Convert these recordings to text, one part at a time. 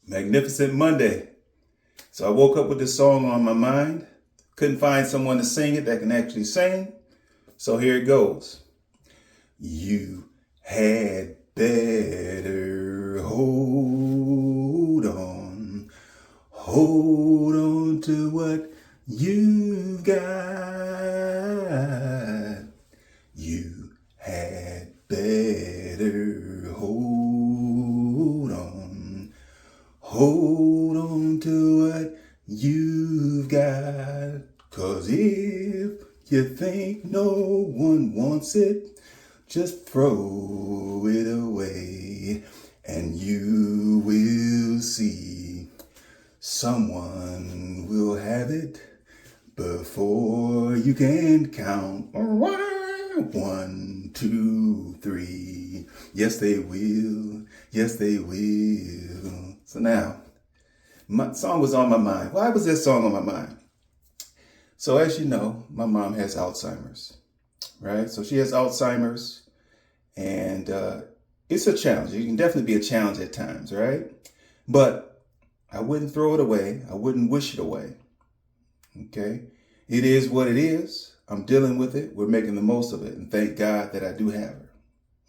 Magnificent Monday. So I woke up with this song on my mind. Couldn't find someone to sing it that can actually sing. So here it goes. You had better hold on. Hold on to what you've got. You had better hold on. Hold on to what you've got. 'Cause if you think no one wants it, just throw it away and you will see someone will have it before you can count. 1, 2, 3. Yes, they will. Yes, they will. So now, my song was on my mind. Why was this song on my mind? So as you know, my mom has Alzheimer's, right? So she has Alzheimer's, and it's a challenge. It can definitely be a challenge at times, right? But I wouldn't throw it away. I wouldn't wish it away. Okay? It is what it is. I'm dealing with it. We're making the most of it. And thank God that I do have her.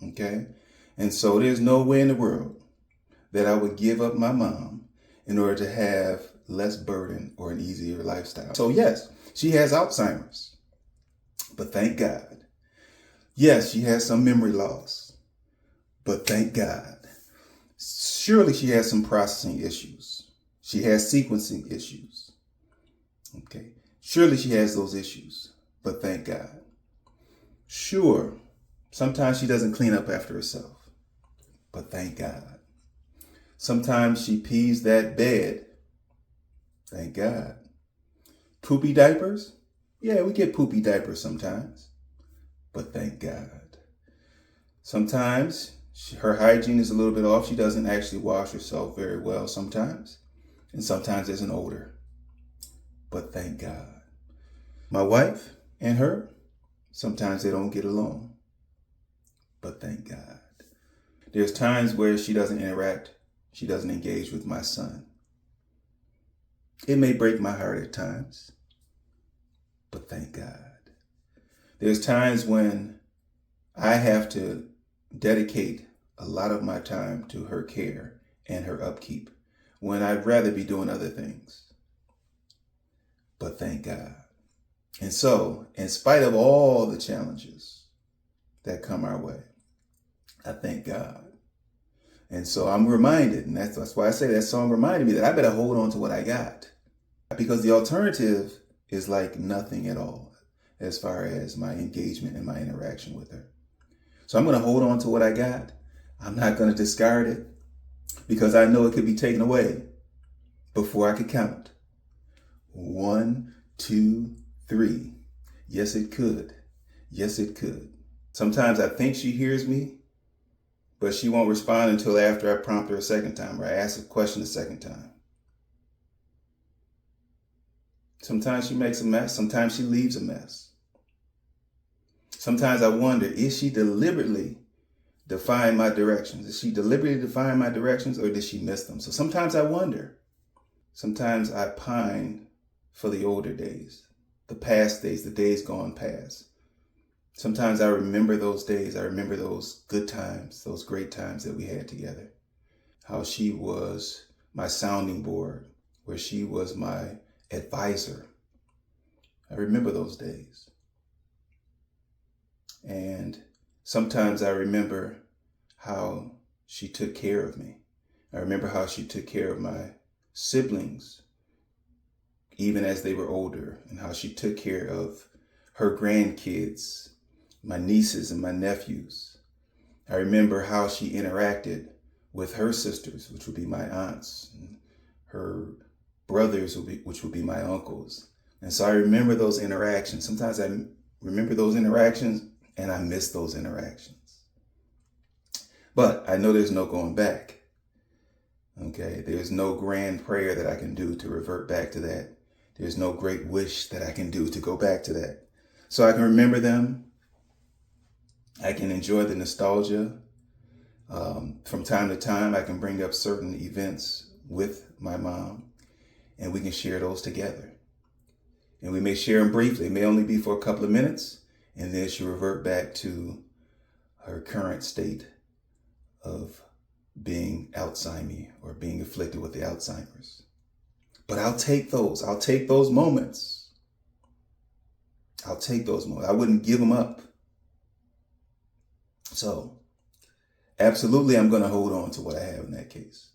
Okay? And so there's no way in the world that I would give up my mom in order to have less burden or an easier lifestyle. So yes, she has Alzheimer's. But thank God. Yes, she has some memory loss. But thank God. Surely she has some processing issues. She has sequencing issues. Okay. Surely she has those issues. But thank God. Sure, sometimes she doesn't clean up after herself. But thank God. Sometimes she pees that bed. Thank God. Poopy diapers? Yeah, we get poopy diapers sometimes. But thank God. Sometimes her hygiene is a little bit off. She doesn't actually wash herself very well sometimes. And sometimes there's an odor. But thank God. My wife and her, sometimes they don't get along. But thank God. There's times where she doesn't interact. She doesn't engage with my son. It may break my heart at times. But thank God. There's times when I have to dedicate a lot of my time to her care and her upkeep when I'd rather be doing other things. But thank God. And so, in spite of all the challenges that come our way, I thank God. And so I'm reminded, and that's why I say that song reminded me that I better hold on to what I got. Because the alternative is like nothing at all as far as my engagement and my interaction with her. So I'm going to hold on to what I got. I'm not going to discard it because I know it could be taken away before I could count. 1, 2, 3. Yes, it could. Yes, it could. Sometimes I think she hears me, but she won't respond until after I prompt her a second time or I ask a question a second time. Sometimes she makes a mess. Sometimes she leaves a mess. Sometimes I wonder, is she deliberately defying my directions? Is she deliberately defying my directions or did she miss them? So sometimes I wonder. Sometimes I pine for the older days, the past days, the days gone past. Sometimes I remember those days. I remember those good times, those great times that we had together. How she was my sounding board, where she was my advisor. I remember those days. And sometimes I remember how she took care of me. I remember how she took care of my siblings, even as they were older, and how she took care of her grandkids, my nieces and my nephews. I remember how she interacted with her sisters, which would be my aunts, and her brothers, which would be my uncles. And so I remember those interactions. Sometimes I remember those interactions and I miss those interactions. But I know there's no going back. Okay, there's no grand prayer that I can do to revert back to that. There's no great wish that I can do to go back to that. So I can remember them. I can enjoy the nostalgia. From time to time, I can bring up certain events with my mom, and we can share those together. And we may share them briefly. It may only be for a couple of minutes, and then she'll revert back to her current state of being Alzheimer or being afflicted with the Alzheimer's. But I'll take those. I'll take those moments. I'll take those moments. I wouldn't give them up. So, absolutely, I'm going to hold on to what I have in that case.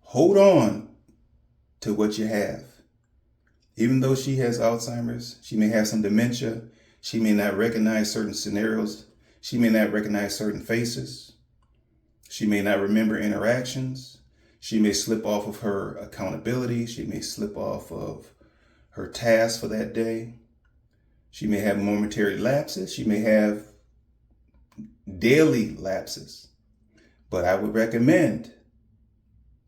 Hold on to what you have. Even though she has Alzheimer's, she may have some dementia. She may not recognize certain scenarios. She may not recognize certain faces. She may not remember interactions. She may slip off of her accountability. She may slip off of her task for that day. She may have momentary lapses. She may have daily lapses. But I would recommend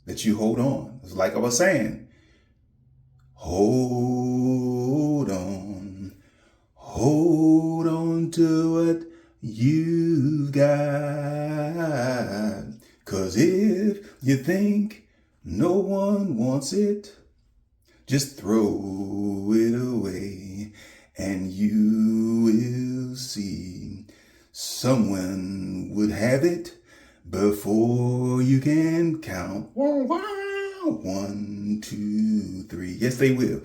that you hold on. It's like I was saying, hold on to what you've got. 'Cause if you think no one wants it, just throw it away and you will see someone would have it before you can count. 1, 2, 3. Yes, they will.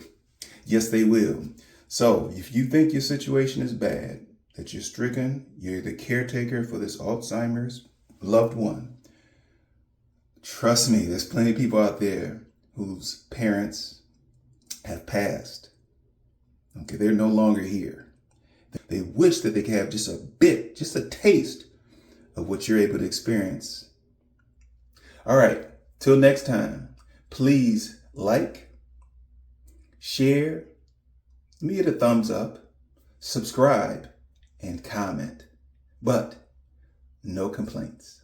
Yes, they will. So if you think your situation is bad, that you're stricken, you're the caretaker for this Alzheimer's loved one, trust me, there's plenty of people out there whose parents have passed. Okay, they're no longer here. They wish that they could have just a bit, just a taste of what you're able to experience. All right, till next time, please like, share, give me a thumbs up, subscribe, and comment. But no complaints.